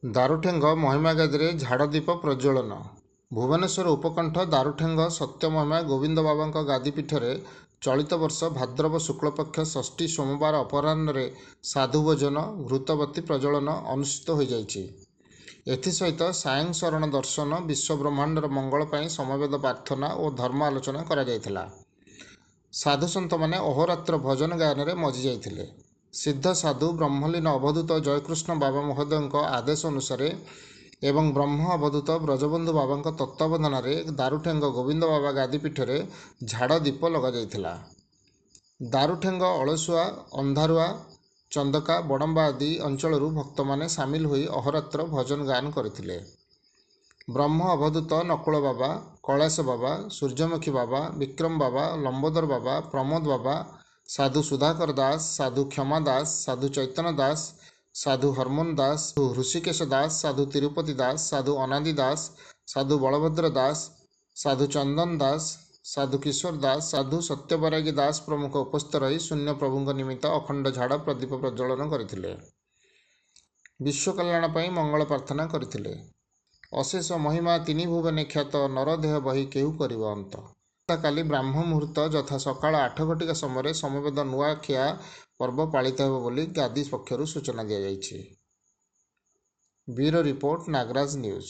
ଦାରୁଠେଙ୍ଗ ମହିମାଗାଦିରେ ଝାଡ଼ଦୀପ ପ୍ରଜ୍ୱଳନ। ଭୁବନେଶ୍ୱର ଉପକଣ୍ଠ ଦାରୁଠେଙ୍ଗ ସତ୍ୟମହିମା ଗୋବିନ୍ଦ ବାବାଙ୍କ ଗାଦିପୀଠରେ ଚଳିତ ବର୍ଷ ଭାଦ୍ରବ ଶୁକ୍ଳପକ୍ଷ ଷଷ୍ଠୀ ସୋମବାର ଅପରାହ୍ନରେ ସାଧୁଭୋଜନ ଘୃତବତୀ ପ୍ରଜ୍ୱଳନ ଅନୁଷ୍ଠିତ ହୋଇଯାଇଛି। ଏଥିସହିତ ସାୟଂ ଶରଣ ଦର୍ଶନ ବିଶ୍ୱବ୍ରହ୍ମାଣ୍ଡର ମଙ୍ଗଳ ପାଇଁ ସମବେତ ପ୍ରାର୍ଥନା ଓ ଧର୍ମ ଆଲୋଚନା କରାଯାଇଥିଲା। ସାଧୁସନ୍ତମାନେ ଅହୋରାତ୍ର ଭଜନ ଗାୟନରେ ମଜି ଯାଇଥିଲେ। ସିଦ୍ଧ ସାଧୁ ବ୍ରହ୍ମଲୀନ ଅବଧୂତ ଜୟକୃଷ୍ଣ ବାବା ମହୋଦୟଙ୍କ ଆଦେଶ ଅନୁସାରେ ଏବଂ ବ୍ରହ୍ମ ଅବଧୂତ ବ୍ରଜବନ୍ଧୁ ବାବାଙ୍କ ତତ୍ତ୍ୱାବଧାନରେ ଦାରୁଠେଙ୍ଗ ଗୋବିନ୍ଦ ବାବା ଗାଦିପୀଠରେ ଝାଡ଼ ଦୀପ ଲଗାଯାଇଥିଲା। ଦାରୁଠେଙ୍ଗ ଅଳସୁଆ ଅନ୍ଧାରୁଆ ଚନ୍ଦକା ବଡ଼ମ୍ବା ଆଦି ଅଞ୍ଚଳରୁ ଭକ୍ତମାନେ ସାମିଲ ହୋଇ ଅହୋରାତ୍ର ଭଜନ ଗାୟନ କରିଥିଲେ। ବ୍ରହ୍ମ ଅବଧୂତ ନକୁଳ ବାବା କୈଳାସ ବାବା ସୂର୍ଯ୍ୟମୁଖୀ ବାବା ବିକ୍ରମ ବାବା ଲମ୍ବୋଦର ବାବା ପ୍ରମୋଦ ବାବା ସାଧୁ ସୁଧାକର ଦାସ ସାଧୁ କ୍ଷମା ଦାସ ସାଧୁ ଚୈତନ୍ୟ ଦାସ ସାଧୁ ହରମୋନ ଦାସ ସାଧୁ ହୃଷିକେଶ ଦାସ ସାଧୁ ତିରୁପତି ଦାସ ସାଧୁ ଅନାଦି ଦାସ ସାଧୁ ବଳଭଦ୍ର ଦାସ ସାଧୁ ଚନ୍ଦନ ଦାସ ସାଧୁ କିଶୋର ଦାସ ସାଧୁ ସତ୍ୟବରାଗୀ ଦାସ ପ୍ରମୁଖ ଉପସ୍ଥିତ ରହି ଶୂନ୍ୟ ପ୍ରଭୁଙ୍କ ନିମିତ୍ତ ଅଖଣ୍ଡ ଝାଡ଼ ପ୍ରଦୀପ ପ୍ରଜ୍ୱଳନ କରିଥିଲେ। ବିଶ୍ୱ କଲ୍ୟାଣ ପାଇଁ ମଙ୍ଗଳ ପ୍ରାର୍ଥନା କରିଥିଲେ। ଅଶେଷ ମହିମା ତିନି ଭୁବନେ ଖ୍ୟାତ ନରଦେହ ବହି କେହୁ କରିବ ଅନ୍ତ। କାଲି ବ୍ରାହ୍ମ ମୁହୂର୍ତ୍ତ ଯଥା ସକାଳ 8 ଘଟିକା ସମୟରେ ସମବେତ ନୂଆଖିଆ ପର୍ବ ପାଳିତ ହେବ ବୋଲି ଗାଦି ପକ୍ଷରୁ ସୂଚନା ଦିଆଯାଇଛି। Bureau report Nagaraj news.